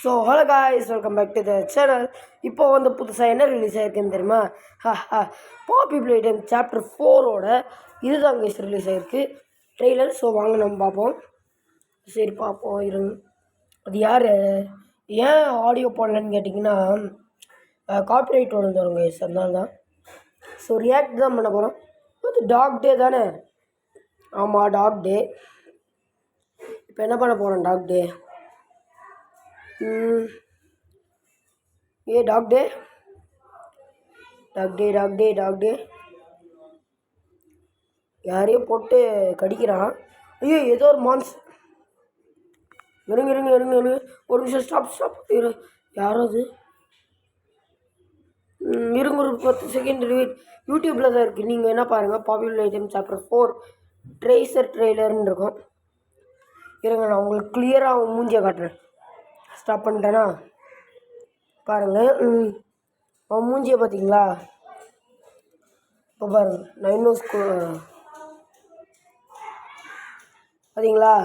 So hello guys, welcome back to the channel. இப்போ வந்து புதுசாக என்ன ரிலீஸ் ஆகிருக்குன்னு தெரியுமா? பாப்பி பிளே டைம் சாப்டர் 4ஓட இதுதான் கைஸ் ரிலீஸ் ஆகிருக்கு ட்ரெய்லர். ஸோ வாங்க நம்ம பார்ப்போம். சரி பார்ப்போம் இருங்க. அது யார் ஏன் ஆடியோ போடலன்னு கேட்டிங்கன்னா காப்பிரைட் ஒன்று வரும் கைஸ், அதனால தான். ஸோ ரியாக்ட் தான் பண்ண போகிறோம். அது டாக் டே தானே? ஆமாம், டாக் டே. இப்போ என்ன பண்ண போகிறோம்? டாக் டே ये डॉग डे யாரையும் போட்டு கடிக்கிறான். ஐயோ ஏதோ ஒரு மான்ஸ். இருங்க ஒரு நிமிஷம் ஸ்டாப் யாரோ அது. இருங்க ஒரு 10 செகண்ட். யூடியூப்பில் தான் இருக்குது, நீங்கள் என்ன பாருங்கள். பாப்பி பிளே டைம் சாப்டர் 4 ட்ரெய்லர்னு இருக்கும். இருங்க நான் உங்களுக்கு கிளியராக மூஞ்சியை காட்டுறேன். ஸ்டாப் பண்ணிட்டேனா பாருங்கள். அவன் மூஞ்சியை பார்த்தீங்களா? இப்போ பாருங்கள், நான் இன்னும் பார்த்தீங்களா?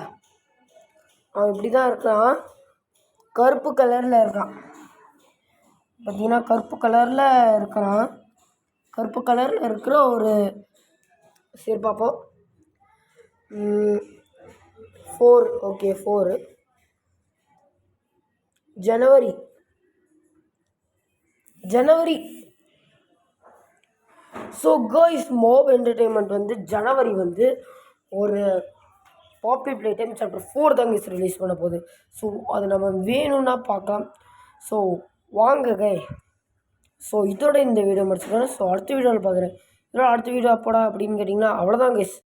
அவன் இப்படி தான் இருக்கான். கருப்பு கலரில் இருக்கான். பார்த்தீங்கன்னா கருப்பு கலரில் இருக்கிறான். கருப்பு கலரில் இருக்கிற ஒரு சரி பார்ப்போம். 4 ஓகே 4 ஜனவரி. ஸோ கைஸ், மோப் என்டர்டெயின்மெண்ட் வந்து ஜனவரி வந்து ஒரு பாப்பி பிளே டைம் சாப்டர் 4 தான் கைஸ் ரிலீஸ் பண்ண போகுது. ஸோ அது நம்ம வேணும்னா பார்க்கலாம். ஸோ வாங்க கை. ஸோ இதோட இந்த வீடியோ முடிச்சுக்கிறேன். ஸோ அடுத்த வீடியோவில் பார்க்குறேன். இதோட அடுத்த வீடியோ அப்போடா அப்படின்னு கேட்டிங்கன்னா அவ்வளோதான் கைஸ்.